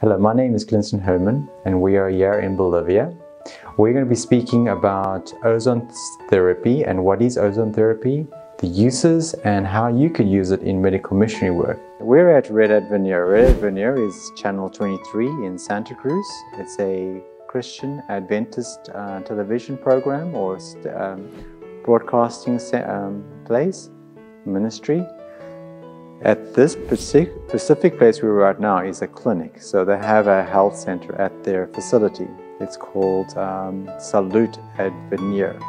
Hello, my name is Clinton Herman and we are here in Bolivia. We're going to be speaking about ozone therapy and what is ozone therapy, the uses and how you could use it in medical missionary work. We're at Red Hat Veneer. Red Hat Veneer is channel 23 in Santa Cruz. It's a Christian Adventist television program or broadcasting place, ministry. At this specific place we're at now is a clinic, so they have a health center at their facility. It's called Salute at Veneer.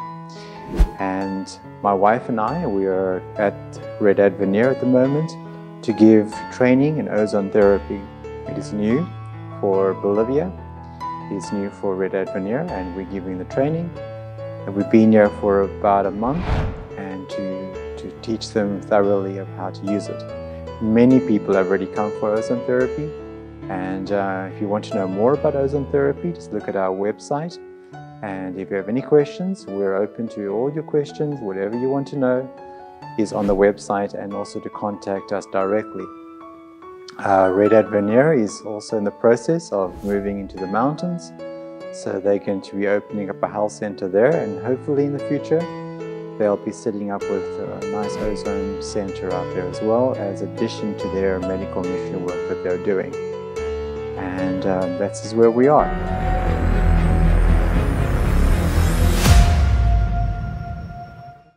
And my wife and I, we are at Red Hat Veneer at the moment to give training in ozone therapy. It is new for Bolivia, it's new for Red Hat Veneer, and we're giving the training. And we've been here for about a month and to teach them thoroughly of how to use it. Many people have already come for ozone therapy, and if you want to know more about ozone therapy, just look at our website. And if you have any questions, we're open to all your questions. Whatever you want to know is on the website, and also to contact us directly. Red Hat Veneer is also in the process of moving into the mountains, so they're going to be opening up a health center there, and hopefully in the future they'll be setting up with a nice ozone center out there as well, as addition to their medical mission work that they're doing. And that's where we are.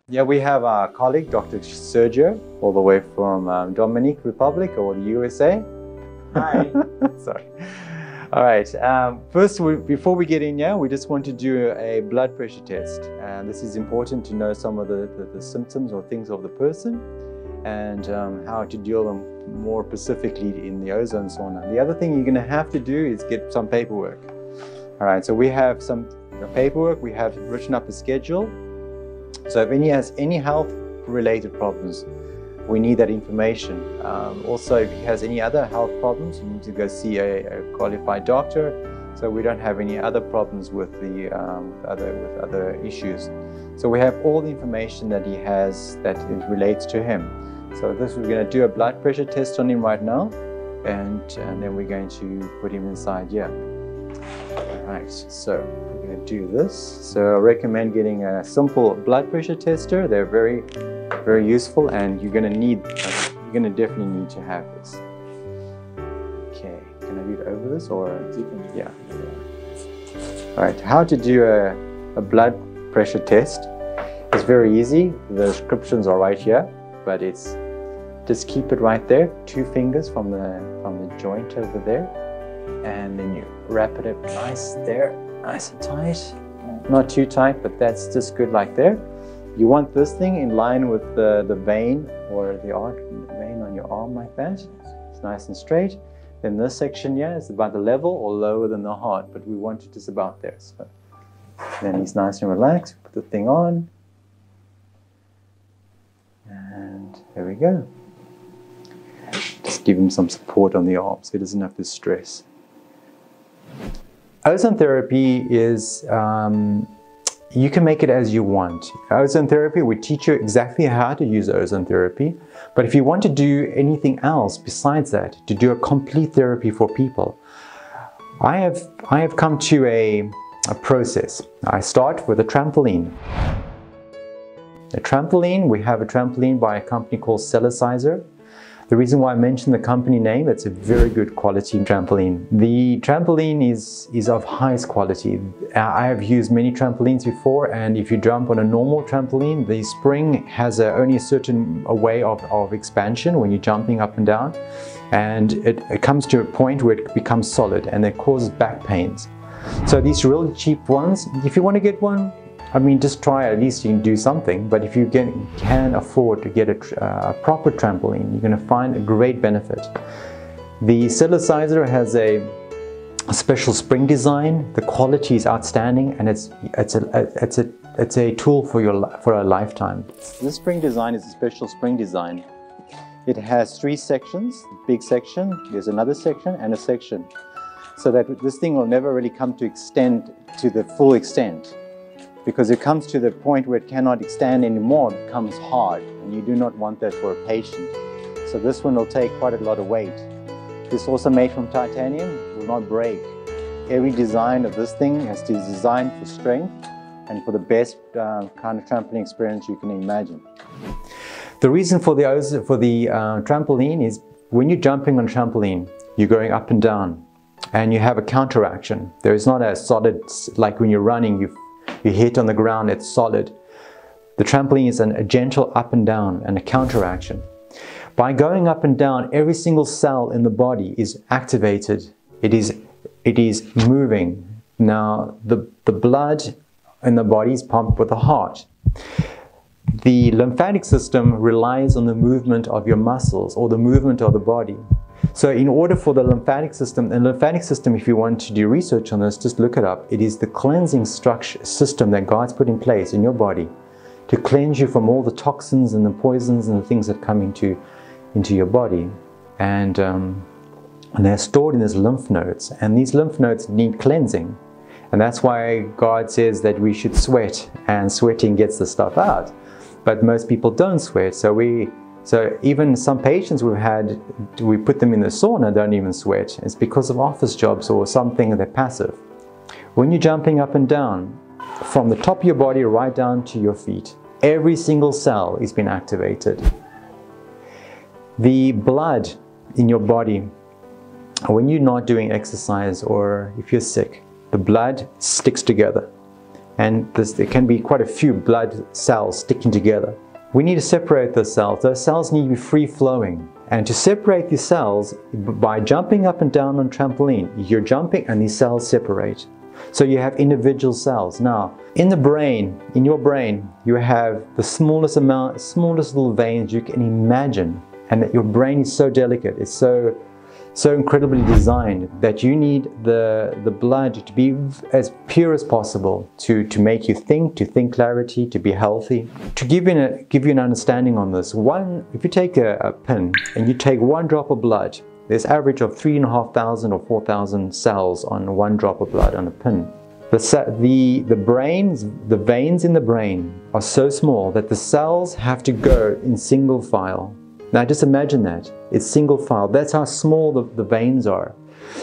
Yeah, we have our colleague, Dr. Sergio, all the way from Dominican Republic or the USA. Hi. Sorry. All right, first, before we get in here, we just want to do a blood pressure test. And this is important to know some of the symptoms or things of the person, and how to deal them more specifically in the ozone sauna. The other thing you're going to have to do is get some paperwork. All right, so we have some paperwork, we have written up a schedule. So if he has any health related problems, we need that information. Also, if he has any other health problems, you need to go see a qualified doctor, so we don't have any other problems with the other issues. So we have all the information that he has that relates to him. So we're going to do a blood pressure test on him right now, and then we're going to put him inside here. All right, so we're going to do this. So I recommend getting a simple blood pressure tester. They're very useful, and you're going to definitely need to have this. Okay, can I read over this, or yeah? All right, how to do a blood pressure test is very easy. The descriptions are right here, but it's just keep it right there, 2 fingers from the joint over there, and then you wrap it up nice there, nice and tight. Not too tight, but that's just good like there. You want this thing in line with the vein or the vein on your arm like that. It's nice and straight. Then this section here is about the level or lower than the heart, but we want it just about there. So then he's nice and relaxed. Put the thing on. And there we go. Just give him some support on the arm so he doesn't have to stress. Ozone therapy is you can make it as you want. Ozone therapy, we teach you exactly how to use ozone therapy. But if you want to do anything else besides that, to do a complete therapy for people, I have come to a process. I start with a trampoline. A trampoline, we have a trampoline by a company called Cellicizer. The reason why I mention the company name, it's a very good quality trampoline. The trampoline is of highest quality. I have used many trampolines before, and if you jump on a normal trampoline, the spring has only a certain way of expansion when you're jumping up and down, and it comes to a point where it becomes solid and it causes back pains. So these really cheap ones, if you want to get one, I mean, just try, at least you can do something. But if you can afford to get a proper trampoline, you're going to find a great benefit. The Cellicizer has a special spring design. The quality is outstanding, and it's a tool for a lifetime. This spring design is a special spring design. It has 3 sections: big section, there's another section, and a section, so that this thing will never really come to extend to the full extent. Because it comes to the point where it cannot extend anymore, it becomes hard, and you do not want that for a patient. So this one will take quite a lot of weight. It's also made from titanium. It will not break. Every design of this thing has to be designed for strength and for the best kind of trampoline experience you can imagine. The reason for the trampoline is when you're jumping on a trampoline, you're going up and down and you have a counteraction. There is not a solid, like when you're running, you hit on the ground, it's solid. The trampoline is a gentle up and down and a counteraction. By going up and down, every single cell in the body is activated. It is moving. Now, the blood in the body is pumped with the heart. The lymphatic system relies on the movement of your muscles or the movement of the body. So in order for the lymphatic system, if you want to do research on this, just look it up. It is the cleansing system that God's put in place in your body to cleanse you from all the toxins and the poisons and the things that come into your body. And they're stored in these lymph nodes, and these lymph nodes need cleansing. And that's why God says that we should sweat, and sweating gets the stuff out. But most people don't sweat, so even some patients we've had, we put them in the sauna, don't even sweat. It's because of office jobs or something, they're passive. When you're jumping up and down, from the top of your body right down to your feet, every single cell is being activated. The blood in your body, when you're not doing exercise or if you're sick, the blood sticks together. And there can be quite a few blood cells sticking together. We need to separate those cells. Those cells need to be free-flowing. And to separate these cells, by jumping up and down on trampoline, you're jumping and these cells separate. So you have individual cells. Now, in your brain, you have the smallest little veins you can imagine. And that your brain is so delicate, it's so incredibly designed that you need the blood to be as pure as possible to make you think clarity, to be healthy. To give you an understanding on this, if you take a pin and you take 1 drop of blood, there's average of 3,500 or 4,000 cells on 1 drop of blood on a pin. The veins in the brain are so small that the cells have to go in single file. Now just imagine that. It's single file. That's how small the veins are.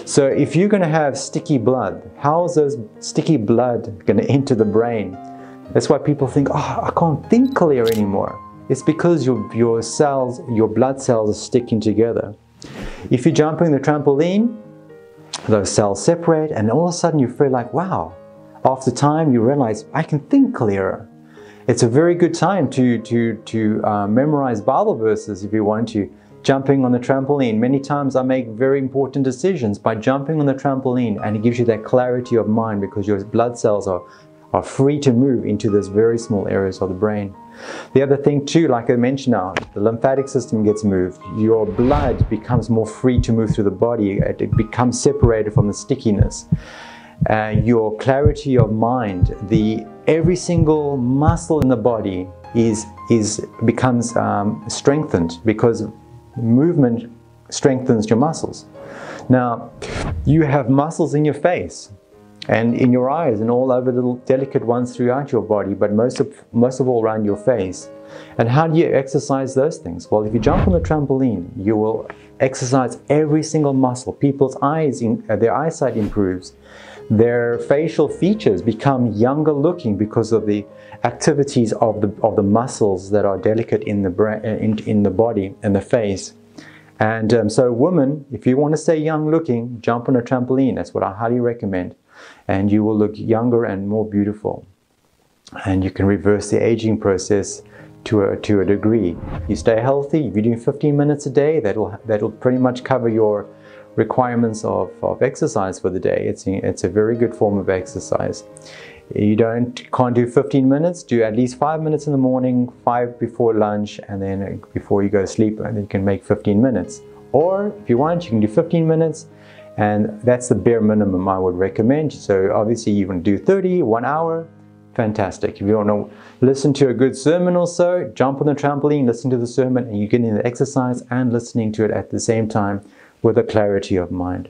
So if you're going to have sticky blood, how is those sticky blood going to enter the brain? That's why people think, oh, I can't think clear anymore. It's because your blood cells are sticking together. If you're jumping the trampoline, those cells separate and all of a sudden you feel like, wow, after time you realize I can think clearer. It's a very good time to memorize Bible verses if you want to. Jumping on the trampoline. Many times I make very important decisions by jumping on the trampoline, and it gives you that clarity of mind because your blood cells are free to move into those very small areas of the brain. The other thing too, like I mentioned now, the lymphatic system gets moved. Your blood becomes more free to move through the body. It becomes separated from the stickiness. Your clarity of mind, every single muscle in the body becomes strengthened because movement strengthens your muscles. Now, you have muscles in your face and in your eyes and all over little delicate ones throughout your body, but most of all around your face. And how do you exercise those things? Well, if you jump on the trampoline, you will exercise every single muscle. People's their eyesight improves. Their facial features become younger looking because of the activities of the muscles that are delicate in the body and the face. And so women, if you want to stay young looking, jump on a trampoline. That's what I highly recommend. And you will look younger and more beautiful. And you can reverse the aging process to a degree. You stay healthy. If you're doing 15 minutes a day, that'll pretty much cover your requirements of exercise for the day. It's a very good form of exercise. You can't do 15 minutes, do at least 5 minutes in the morning, 5 before lunch, and then before you go to sleep, and then you can make 15 minutes. Or if you want, you can do 15 minutes, and that's the bare minimum I would recommend. So obviously you can do 30, 1 hour, fantastic. If you want to listen to a good sermon or so, jump on the trampoline, listen to the sermon, and you get in the exercise and listening to it at the same time with a clarity of mind.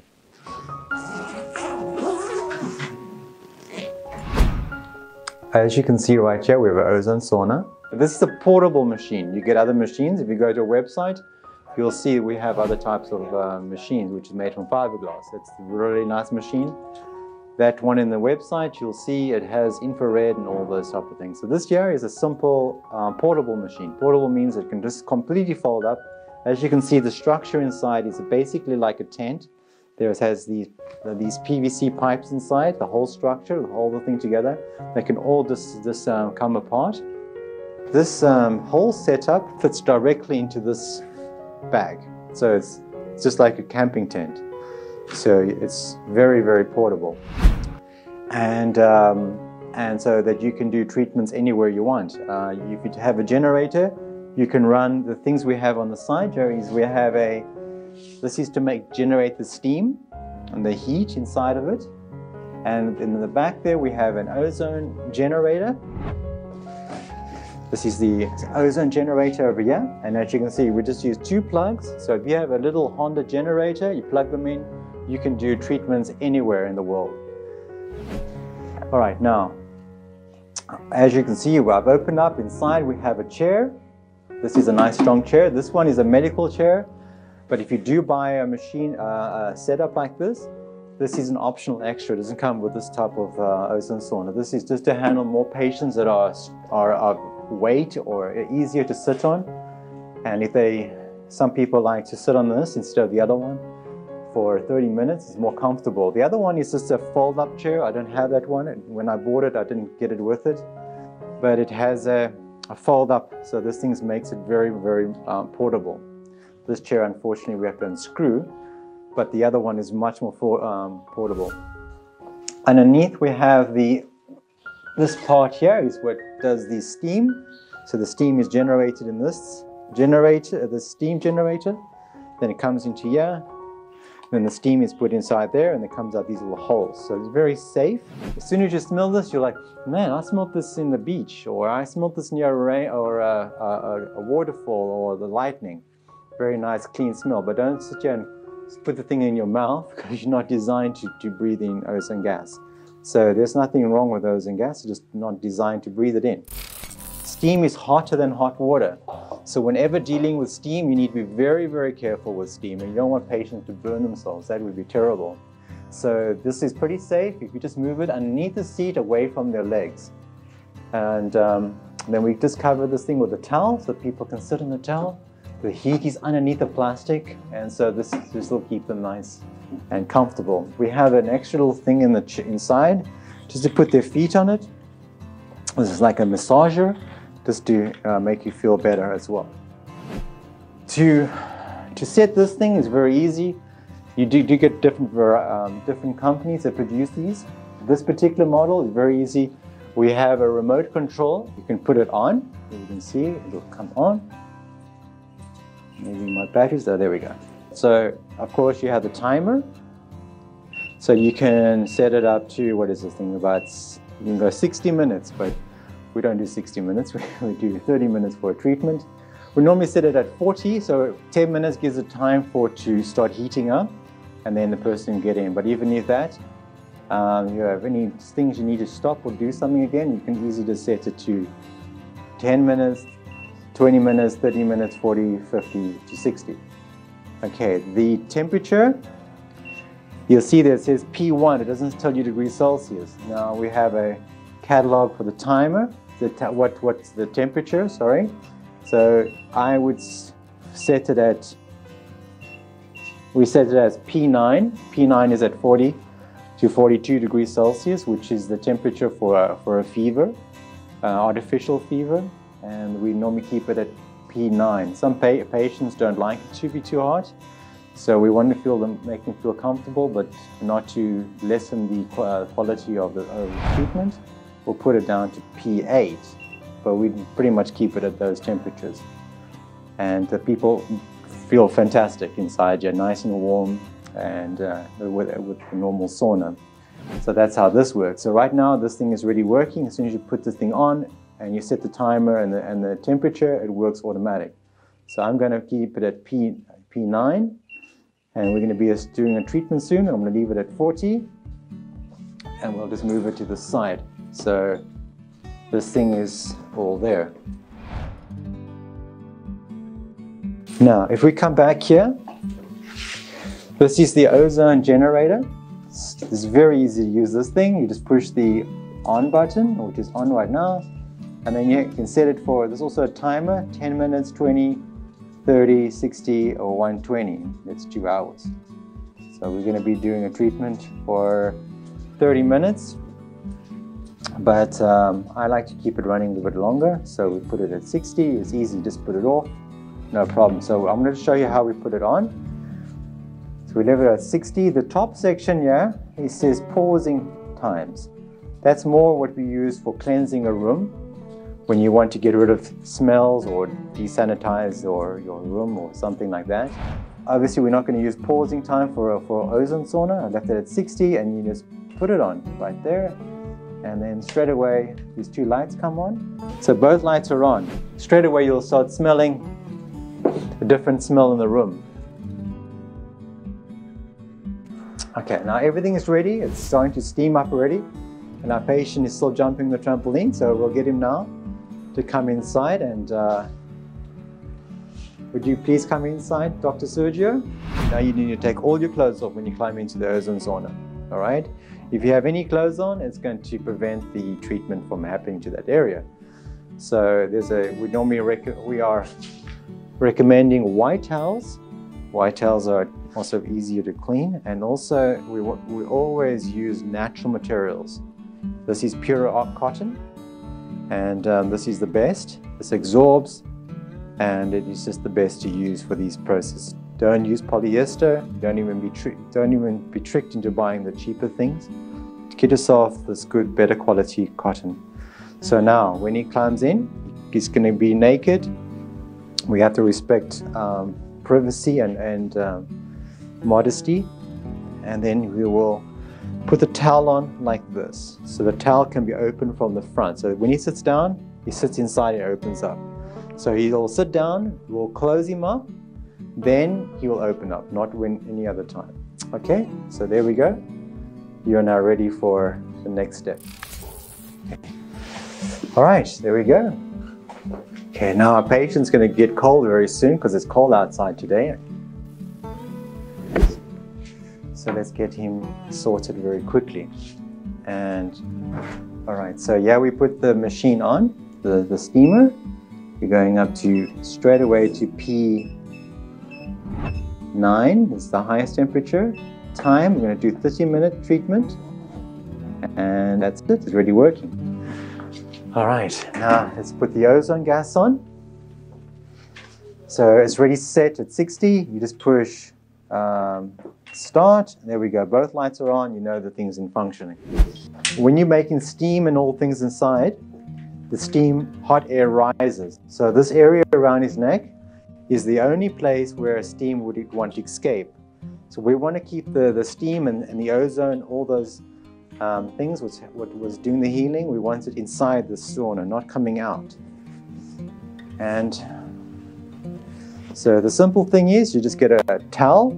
As you can see right here, we have an ozone sauna. This is a portable machine. You get other machines. If you go to a website, you'll see we have other types of machines which is made from fiberglass. It's a really nice machine. That one in the website, you'll see it has infrared and all those type of things. So this here is a simple portable machine. Portable means it can just completely fold up. As you can see, the structure inside is basically like a tent. It has these PVC pipes inside, the whole structure, hold the thing together. They can all just come apart. This whole setup fits directly into this bag. So it's just like a camping tent. So it's very, very portable. And so that you can do treatments anywhere you want. If you have a generator, you can run the things we have on the side here. We have this is to generate the steam and the heat inside of it. And in the back there, we have an ozone generator. This is the ozone generator over here. And as you can see, we just use 2 plugs. So if you have a little Honda generator, you plug them in, you can do treatments anywhere in the world. All right, now, as you can see, I've opened up. Inside, we have a chair. This is a nice strong chair. This one is a medical chair. But if you do buy a machine, a setup like this is an optional extra. It doesn't come with this type of ozone sauna. This is just to handle more patients that are weight or easier to sit on. And some people like to sit on this instead of the other one for 30 minutes. It's more comfortable. The other one is just a fold-up chair. I don't have that one. When I bought it, I didn't get it with it. But it has a fold-up, so this thing makes it very, very portable. This chair, unfortunately, we have to unscrew, but the other one is much more portable. Underneath, we have this part here is what does the steam. So the steam is generated in this generator, the steam generator. Then it comes into here. Then the steam is put inside there, and it comes out these little holes. So it's very safe. As soon as you smell this, you're like, man, I smelled this in the beach, or I smelled this near a rain, or a waterfall, or the lightning. Very nice, clean smell. But don't sit here and put the thing in your mouth, because you're not designed to breathe in ozone gas. So there's nothing wrong with ozone gas, it's just not designed to breathe it in. Steam is hotter than hot water. So whenever dealing with steam, you need to be very, very careful with steam. And you don't want patients to burn themselves. That would be terrible. So this is pretty safe. If you just move it underneath the seat away from their legs. And then we just cover this thing with a towel so people can sit on the towel. The heat is underneath the plastic, and so this will keep them nice and comfortable. We have an extra little thing inside just to put their feet on it. This is like a massager, just to make you feel better as well. To set this thing is very easy. You do get different companies that produce these. This particular model is very easy. We have a remote control. You can put it on. You can see it'll come on. Maybe my batteries, there we go. So of course you have the timer. So you can set it up to, what is this thing about, you can go 60 minutes, but we don't do 60 minutes, we do 30 minutes for a treatment. We normally set it at 40, so 10 minutes gives it time for it to start heating up, and then the person can get in. But even if that, you have any things you need to stop or do something again, you can easily just set it to 10 minutes, 20 minutes, 30 minutes, 40, 50 to 60. Okay, the temperature, you'll see that it says P1, it doesn't tell you degrees Celsius. Now we have a catalog for the timer, what's the temperature, sorry. So I would set it at, we set it as P9. P9 is at 40 to 42 degrees Celsius, which is the temperature for a fever, artificial fever. And we normally keep it at P9. Some patients don't like it to be too hot, so we want to make them feel comfortable, but not to lessen the quality of the treatment. We'll put it down to P8, but we pretty much keep it at those temperatures. And the people feel fantastic inside here, nice and warm, and with the normal sauna. So that's how this works. So right now this thing is really working. As soon as you put this thing on and you set the timer and the temperature, it works automatic. So I'm going to keep it at P9, and we're going to be doing a treatment soon. I'm going to leave it at 40, and we'll just move it to the side. So this thing is all there. Now, if we come back here, this is the ozone generator. It's very easy to use this thing. You just push the on button, which is on right now, and then you can set it for, there's also a timer, 10 minutes, 20, 30, 60, or 120. It's 2 hours. So we're going to be doing a treatment for 30 minutes, but I like to keep it running a little bit longer, so we put it at 60. It's easy, just put it off, no problem. So I'm going to show you how we put it on. So we leave it at 60. The top section here, it says pausing times. That's more what we use for cleansing a room, when you want to get rid of smells or desanitize your room or something like that. Obviously, we're not going to use pausing time for ozone sauna. I left it at 60, and you just put it on right there. And then straight away, these 2 lights come on. So both lights are on. Straight away, you'll start smelling a different smell in the room. Okay, now everything is ready. It's starting to steam up already. And our patient is still jumping the trampoline, so we'll get him now to come inside. And would you please come inside, Dr. Sergio? Now you need to take all your clothes off when you climb into the ozone sauna, all right? If you have any clothes on, it's going to prevent the treatment from happening to that area. So we are recommending white towels. White towels are also easier to clean, and also we always use natural materials. This is pure cotton, and this is the best. This absorbs, and it is just the best to use for these processes. Don't use polyester. Don't even be tricked into buying the cheaper things. Get yourself this good, better quality cotton. So now, when he climbs in, he's going to be naked. We have to respect privacy and modesty, and then we will put the towel on like this. So the towel can be opened from the front. So when he sits down, he sits inside and it opens up. So he'll sit down, we'll close him up, then he will open up, not when any other time. Okay, so there we go. You're now ready for the next step. Okay. All right, there we go. Okay, now our patient's going to get cold very soon because it's cold outside today. So let's get him sorted very quickly. And all right, so yeah, we put the machine on, the steamer. We're going up to straight away to P9. It's the highest temperature. Time, we're going to do 30-minute treatment. And that's it, it's already working. All right, now let's put the ozone gas on. So it's already set at 60. You just push start. There we go, both lights are on. You know the thing's in functioning. When you're making steam and all things inside, the steam, hot air rises. So this area around his neck is the only place where steam would want to escape. So we want to keep the steam and the ozone, all those things, what was doing the healing, we want it inside the sauna, not coming out. And so the simple thing is, you just get a towel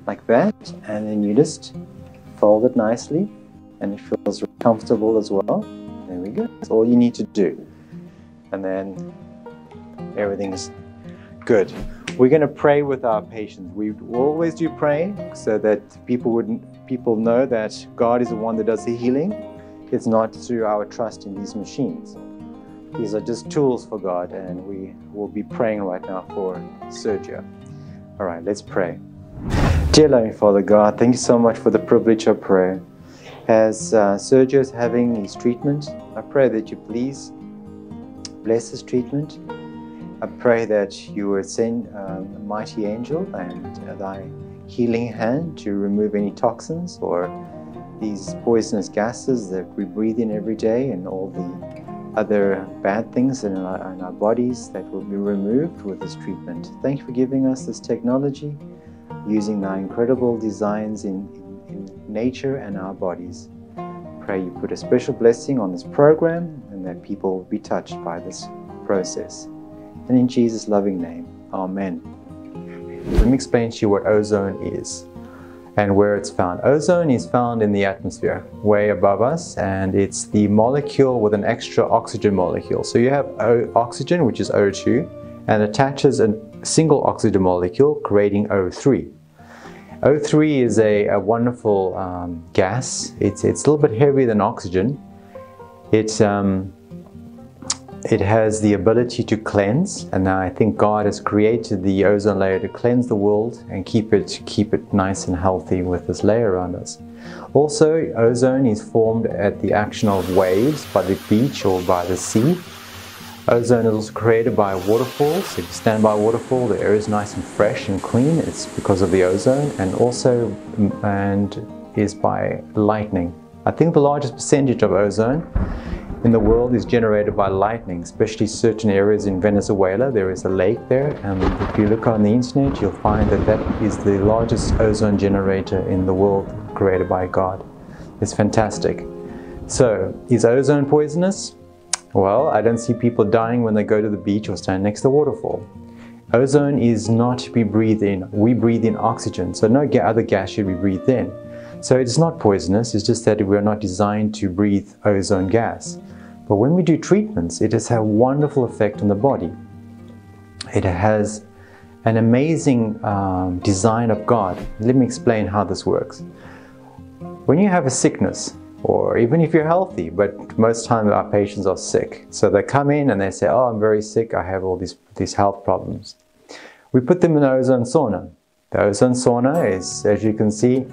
like that, and then you just fold it nicely, and it feels comfortable as well. There we go. That's all you need to do. And then everything's good. We're going to pray with our patients. We always do pray so that people know that God is the one that does the healing. It's not through our trust in these machines. These are just tools for God, and we will be praying right now for Sergio. All right, let's pray. Dear loving Father God, thank you so much for the privilege of prayer. As Sergio is having his treatment, I pray that you please bless his treatment. I pray that you would send a mighty angel and thy healing hand to remove any toxins or these poisonous gases that we breathe in every day, and all the other bad things in our bodies that will be removed with this treatment. Thank you for giving us this technology, using thy incredible designs in nature and our bodies. Pray you put a special blessing on this program, and that people will be touched by this process. And in Jesus' loving name, amen. Let me explain to you what ozone is and where it's found. Ozone is found in the atmosphere, way above us, and it's the molecule with an extra oxygen molecule. So you have oxygen, which is O2, and attaches an single oxygen molecule, creating O3. O3 is a wonderful gas. It's a little bit heavier than oxygen. It has the ability to cleanse, and now I think God has created the ozone layer to cleanse the world and keep it nice and healthy with this layer around us. Also, ozone is formed at the action of waves by the beach or by the sea. Ozone is also created by waterfalls. If you stand by a waterfall, the air is nice and fresh and clean. It's because of the ozone, and also is by lightning. I think the largest percentage of ozone in the world is generated by lightning, especially certain areas in Venezuela. There is a lake there, and if you look on the internet, you'll find that that is the largest ozone generator in the world, created by God. It's fantastic. So, is ozone poisonous? Well, I don't see people dying when they go to the beach or stand next to the waterfall. Ozone is not to be breathed in. We breathe in oxygen, so no other gas should be breathed in. So it's not poisonous, it's just that we're not designed to breathe ozone gas. But when we do treatments, it has a wonderful effect on the body. It has an amazing design of God. Let me explain how this works. When you have a sickness, or even if you're healthy, but most times our patients are sick. So they come in and they say, oh, I'm very sick, I have all these health problems. We put them in an ozone sauna. The ozone sauna is, as you can see,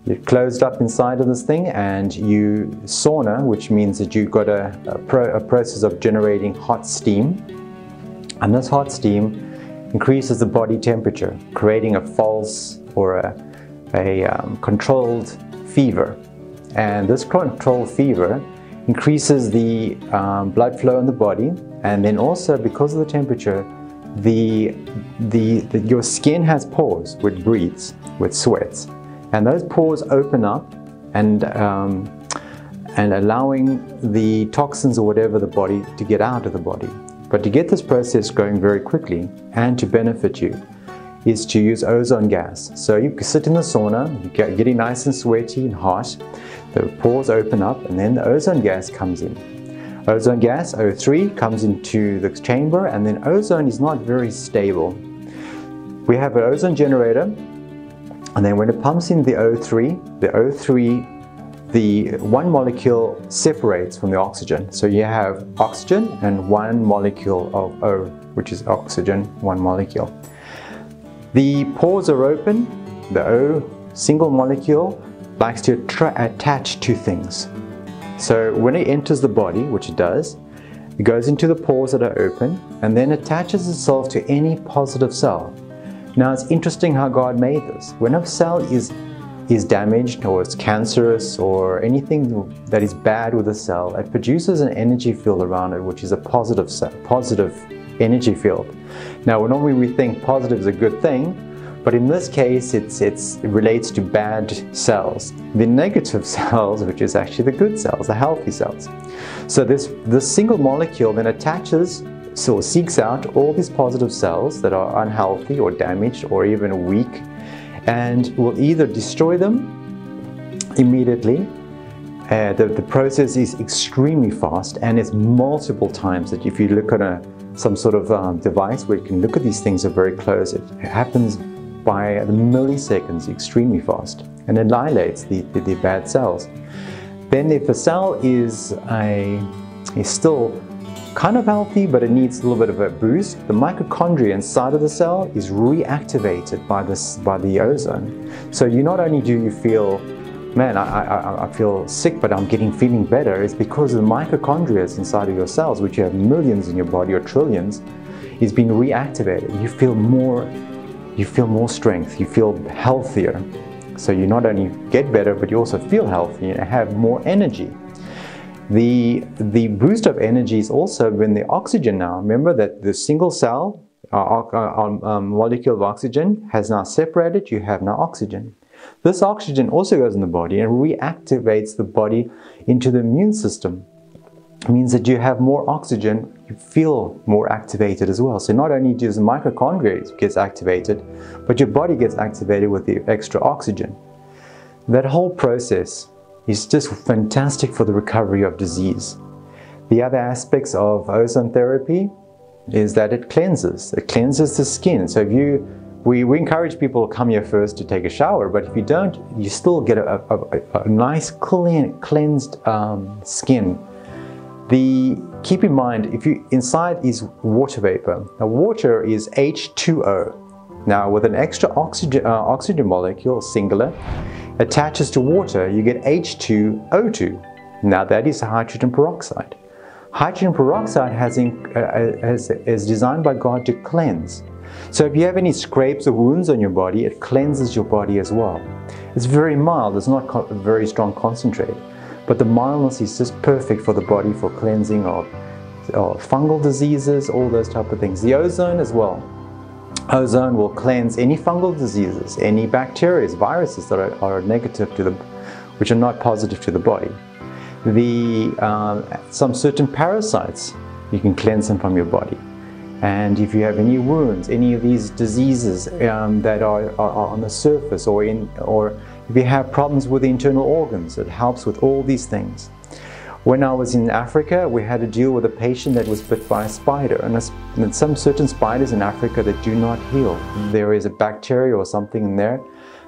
you're closed up inside of this thing, and you sauna, which means that you've got a process of generating hot steam. And this hot steam increases the body temperature, creating a false or a controlled fever. And this controlled fever increases the blood flow in the body, and then also because of the temperature, your skin has pores which breathes, which sweats. And those pores open up and allowing the toxins or whatever the body to get out of the body. But to get this process going very quickly and to benefit you is to use ozone gas. So you sit in the sauna, you're getting nice and sweaty and hot, the pores open up, and then the ozone gas comes in. Ozone gas, O3, comes into the chamber, and then ozone is not very stable. We have an ozone generator. And then when it pumps in the O3, the one molecule separates from the oxygen. So you have oxygen and one molecule of O, which is oxygen, one molecule. The pores are open. The O single molecule likes to attach to things. So when it enters the body, which it does, it goes into the pores that are open and then attaches itself to any positive cell. Now it's interesting how God made this. When a cell is damaged or it's cancerous or anything that is bad with a cell, it produces an energy field around it, which is a positive energy field. Now normally we think positive is a good thing, but in this case it relates to bad cells. The negative cells, which is actually the good cells, the healthy cells. So this single molecule then attaches, so seeks out all these positive cells that are unhealthy or damaged or even weak, and will either destroy them immediately. The process is extremely fast, and it's multiple times. That if you look at some sort of device where you can look at these things are very close, it happens by the milliseconds, extremely fast, and annihilates the bad cells. Then if a cell is still kind of healthy, but it needs a little bit of a boost, the mitochondria inside of the cell is reactivated by the ozone. So you not only do you feel, man, I feel sick, but I'm feeling better, it's because the mitochondria inside of your cells, which you have millions in your body or trillions, is being reactivated. You feel more strength, you feel healthier. So you not only get better, but you also feel healthy and have more energy. The boost of energy is also when the oxygen now, remember that the single cell molecule of oxygen has now separated, you have now oxygen. This oxygen also goes in the body and reactivates the body into the immune system. It means that you have more oxygen, you feel more activated as well. So not only does the mitochondria gets activated, but your body gets activated with the extra oxygen. That whole process is just fantastic for the recovery of disease. The other aspects of ozone therapy is that it cleanses. It cleanses the skin. So if we encourage people to come here first to take a shower, but if you don't, you still get a nice cleansed skin. Keep in mind, inside is water vapor. Now water is H2O. Now with an extra oxygen molecule, singular, attaches to water, you get H2O2. Now that is hydrogen peroxide. Hydrogen peroxide is designed by God to cleanse. So if you have any scrapes or wounds on your body, it cleanses your body as well. It's very mild, it's not a very strong concentrate, but the mildness is just perfect for the body for cleansing of fungal diseases, all those type of things. The ozone as well. Ozone will cleanse any fungal diseases, any bacteria, viruses that are negative to which are not positive to the body. Some certain parasites, you can cleanse them from your body. And if you have any wounds, any of these diseases that are on the surface, or if you have problems with the internal organs, it helps with all these things. When I was in Africa, we had to deal with a patient that was bit by a spider, and some certain spiders in Africa that do not heal. There is a bacteria or something in there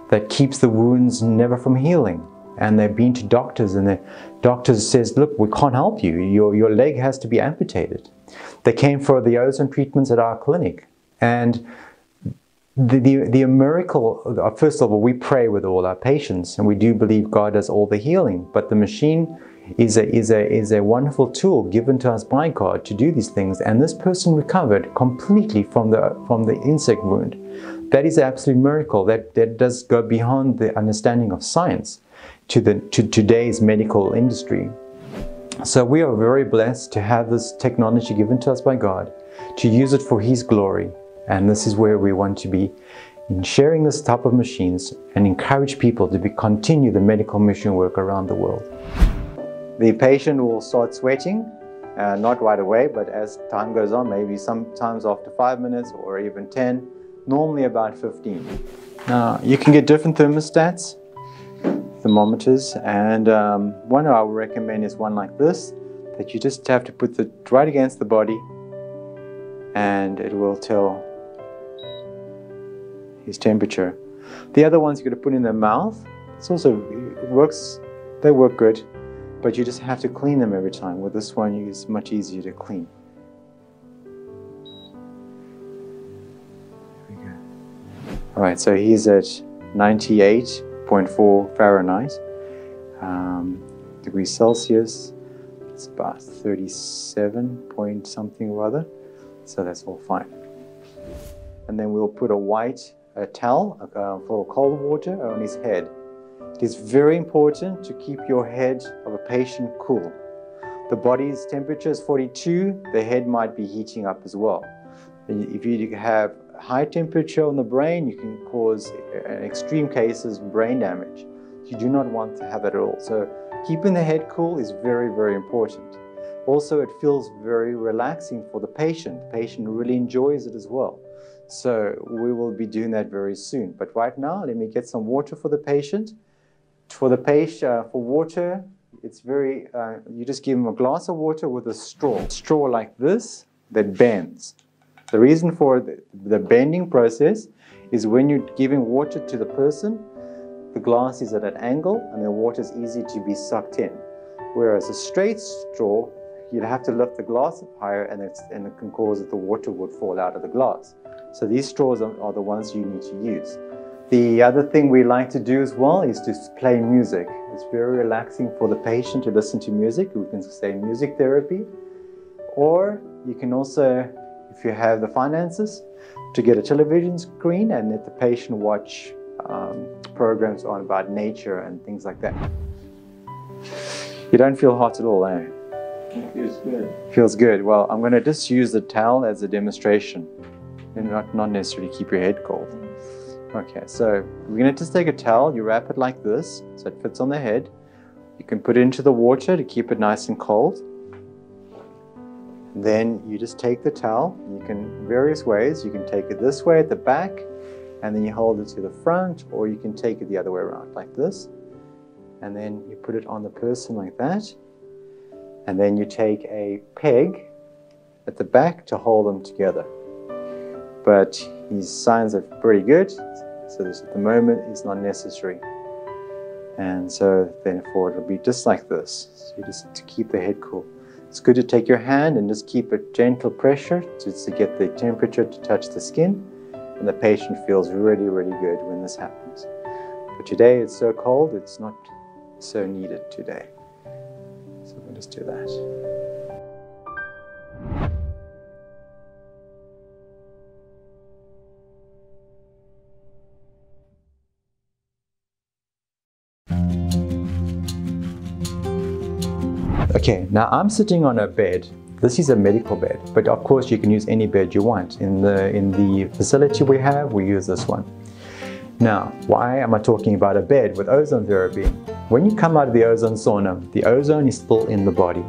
that keeps the wounds never from healing. And they've been to doctors, and the doctor says, look, we can't help you. Your leg has to be amputated. They came for the ozone treatments at our clinic. And the miracle, first of all, we pray with all our patients, and we do believe God does all the healing. But the machine is a wonderful tool given to us by God to do these things. And this person recovered completely from the insect wound. That is an absolute miracle. That does go beyond the understanding of science to today's medical industry. So we are very blessed to have this technology given to us by God, to use it for His glory. And this is where we want to be in sharing this type of machines and encourage people to continue the medical mission work around the world. The patient will start sweating, not right away, but as time goes on, maybe sometimes after 5 minutes or even 10, normally about 15. Now, you can get different thermostats, thermometers, and one I would recommend is one like this, that you just have to put it right against the body, and it will tell his temperature. The other ones you're going to put in their mouth, they work good, but you just have to clean them every time. With this one, it's much easier to clean. There we go. All right, so he's at 98.4 Fahrenheit, degrees Celsius. It's about 37 point something or other, so that's all fine. And then we'll put a white towel for cold water on his head. It is very important to keep your head of a patient cool. The body's temperature is 42, the head might be heating up as well. If you have high temperature on the brain, you can cause, in extreme cases, brain damage. You do not want to have that at all. So keeping the head cool is very, very important. Also, it feels very relaxing for the patient. The patient really enjoys it as well. So we will be doing that very soon. But right now, let me get some water for the patient. For water, it's very, you just give him a glass of water with a straw like this that bends. The reason for the bending process is when you're giving water to the person, the glass is at an angle and the water is easy to be sucked in. Whereas a straight straw, you'd have to lift the glass up higher, and it can cause that the water would fall out of the glass. So these straws are the ones you need to use. The other thing we like to do as well is to play music. It's very relaxing for the patient to listen to music. We can say music therapy. Or you can also, if you have the finances, to get a television screen and let the patient watch programs on about nature and things like that. You don't feel hot at all, eh? It feels good. Feels good. Well, I'm going to just use the towel as a demonstration and not necessarily keep your head cold. Okay, so we're going to just take a towel, you wrap it like this so it fits on the head. You can put it into the water to keep it nice and cold. And then you just take the towel, you can, various ways, you can take it this way at the back and then you hold it to the front, or you can take it the other way around like this. And then you put it on the person like that. And then you take a peg at the back to hold them together. But his signs are pretty good, so this at the moment is not necessary. And so therefore it'll be just like this. So you just to keep the head cool. It's good to take your hand and just keep a gentle pressure just to get the temperature to touch the skin, and the patient feels really, really good when this happens. But today it's so cold, it's not so needed today. So we'll just do that. Okay, now I'm sitting on a bed. This is a medical bed, but of course you can use any bed you want. In the facility we have, we use this one. Now, why am I talking about a bed with ozone therapy? When you come out of the ozone sauna, the ozone is still in the body.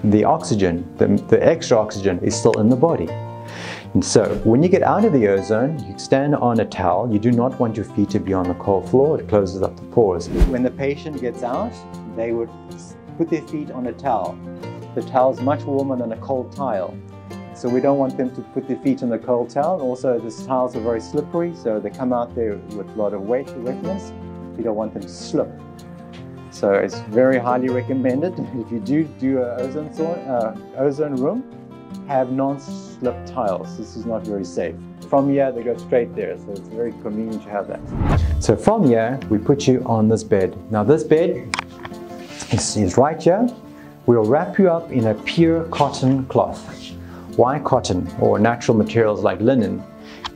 The oxygen, the extra oxygen is still in the body. And so when you get out of the ozone, you stand on a towel. You do not want your feet to be on the cold floor. It closes up the pores. When the patient gets out, they would put their feet on a towel. The towel is much warmer than a cold tile. So we don't want them to put their feet on the cold towel. Also, the towels are very slippery, so they come out there with a lot of wetness. You don't want them to slip. So it's very highly recommended. If you do an ozone room, have non-slip tiles. This is not very safe. From here, they go straight there, so it's very convenient to have that. So from here, we put you on this bed. Now this bed is right here. We'll wrap you up in a pure cotton cloth. Why cotton or natural materials like linen?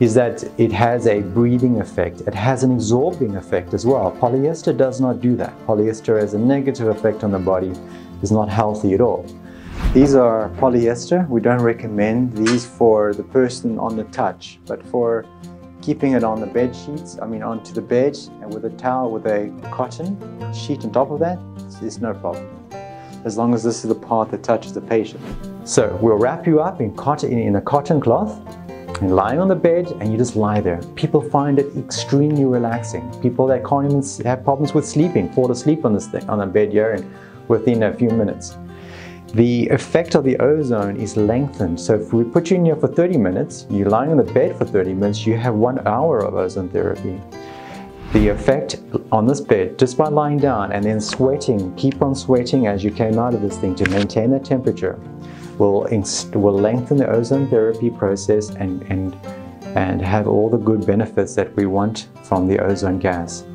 Is that it has a breathing effect. It has an absorbing effect as well. Polyester does not do that. Polyester has a negative effect on the body. It's not healthy at all. These are polyester. We don't recommend these for the person on the touch, but for keeping it on the bed sheets, onto the bed, and with a towel with a cotton sheet on top of that, it's no problem, as long as this is the part that touches the patient. So we'll wrap you up in a cotton cloth and lying on the bed, and you just lie there. People find it extremely relaxing. People that can't even have problems with sleeping fall asleep on this thing, on a bed here, and within a few minutes. The effect of the ozone is lengthened. So if we put you in here for 30 minutes, you're lying on the bed for 30 minutes, you have 1 hour of ozone therapy. The effect on this bed, just by lying down and then sweating, keep on sweating as you came out of this thing to maintain the temperature, will lengthen the ozone therapy process and have all the good benefits that we want from the ozone gas,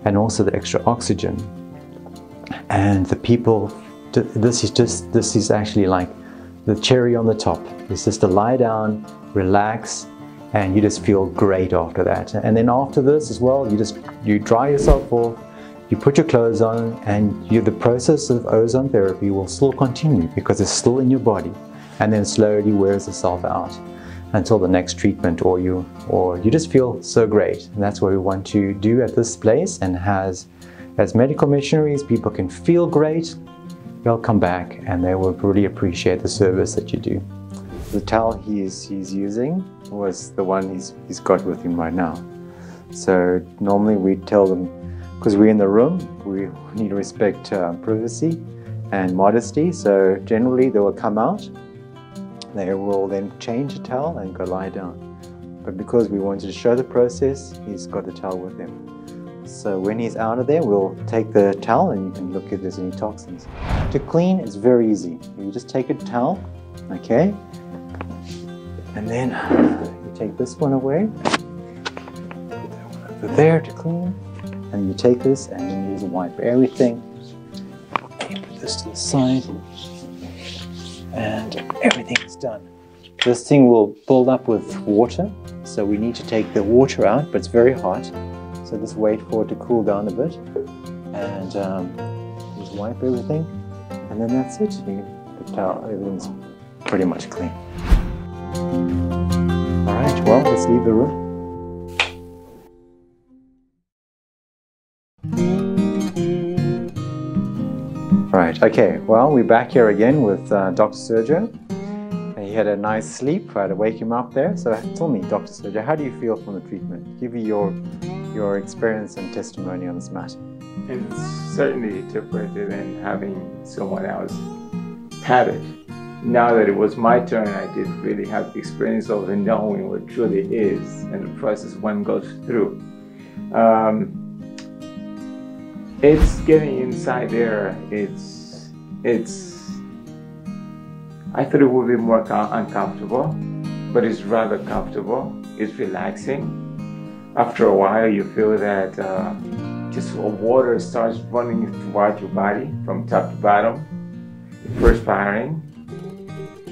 and also the extra oxygen. And the people, this is actually like the cherry on the top. It's just to lie down, relax, and you just feel great after that. And then after this as well, you dry yourself off, you put your clothes on, and the process of ozone therapy will still continue because it's still in your body, and then slowly wears itself out until the next treatment, or you just feel so great. And that's what we want to do at this place. And as medical missionaries, people can feel great. They'll come back and they will really appreciate the service that you do. The towel he's using was the one he's got with him right now. So normally we tell them, because we're in the room, we need to respect privacy and modesty. So generally they will come out, they will then change the towel and go lie down. But because we wanted to show the process, he's got the towel with him. So when he's out of there, we'll take the towel and you can look if there's any toxins. To clean, it's very easy. You just take a towel, okay? And then you take this one away, put that one over there to clean, and you take this and you use a wipe everything. You put this to the side, and everything is done. This thing will build up with water, so we need to take the water out, but it's very hot. So just wait for it to cool down a bit, and just wipe everything, and then that's it. The towel, everything's pretty much clean. All right, well, let's leave the room. Right, okay, well, we're back here again with Dr. Sergio. He had a nice sleep. I had to wake him up there. So tell me, Dr. Sergio, how do you feel from the treatment? Give me your experience and testimony on this matter. It's certainly different than having someone else have it. now that it was my turn, I did really have the experience of knowing what truly is and the process one goes through. It's getting inside there. I thought it would be more uncomfortable, but it's rather comfortable. It's relaxing. After a while, you feel that just water starts running throughout your body from top to bottom, perspiring,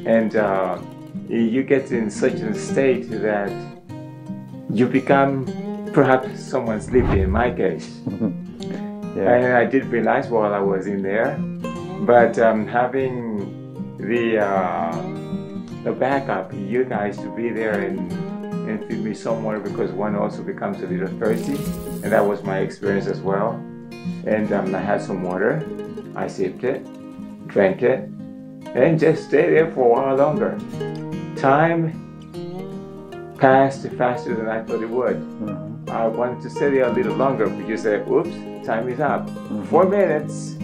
and you get in such a state that you become perhaps someone sleepy in my case. Yeah. And I did realize while I was in there, but having the backup, you guys to be there and feed me somewhere, because one also becomes a little thirsty, and that was my experience as well. And I had some water, I sipped it, drank it, and just stayed there for a while longer. Time passed faster than I thought it would. I wanted to stay there a little longer, but you said, oops, time is up. 4 minutes,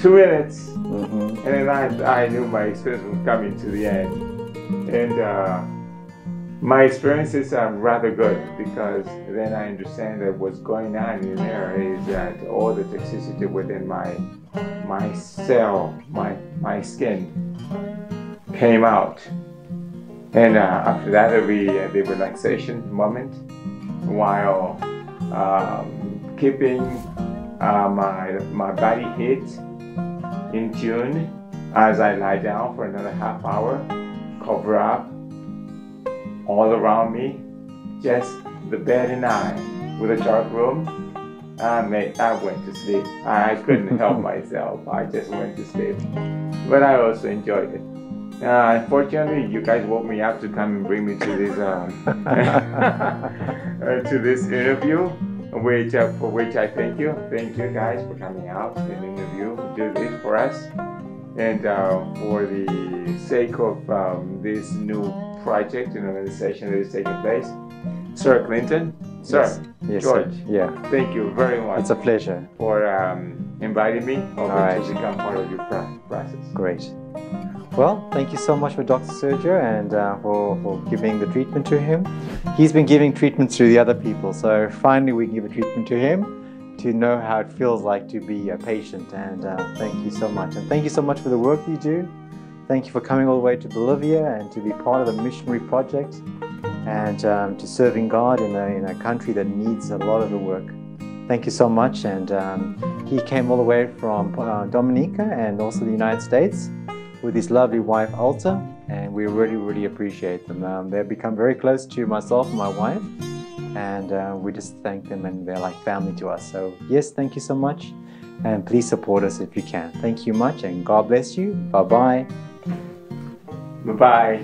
2 minutes, and then I knew my experience was coming to the end. And my experiences are rather good, because then I understand that what's going on in there is that all the toxicity within my cell, my skin came out. And after that, the relaxation moment, while keeping my body heat in tune as I lie down for another half hour, cover up all around me, just the bed and I, with a dark room. I went to sleep. I couldn't help myself. I just went to sleep. But I also enjoyed it. Unfortunately, you guys woke me up to come and bring me to this to this interview, for which I thank you. Thank you guys for coming out and do this for us, and for the sake of this new project and organization that is taking place. Sir Clinton, sir, yes, George, sir. Yeah, thank you very much. it's a pleasure For inviting me over to right. become part of your process. Great. Well, thank you so much for Dr. Sergio, and for giving the treatment to him. He's been giving treatments to the other people, so finally we can give a treatment to him to know how it feels like to be a patient. And thank you so much. And thank you so much for the work you do. Thank you for coming all the way to Bolivia and to be part of the missionary project, and to serving God in a country that needs a lot of the work. Thank you so much. And he came all the way from Dominica and also the United States with his lovely wife Alta, and we really, really appreciate them. They've become very close to myself and my wife, and we just thank them, and they're like family to us. So yes, thank you so much, and please support us if you can. Thank you much, and God bless you. Bye-bye. Bye-bye.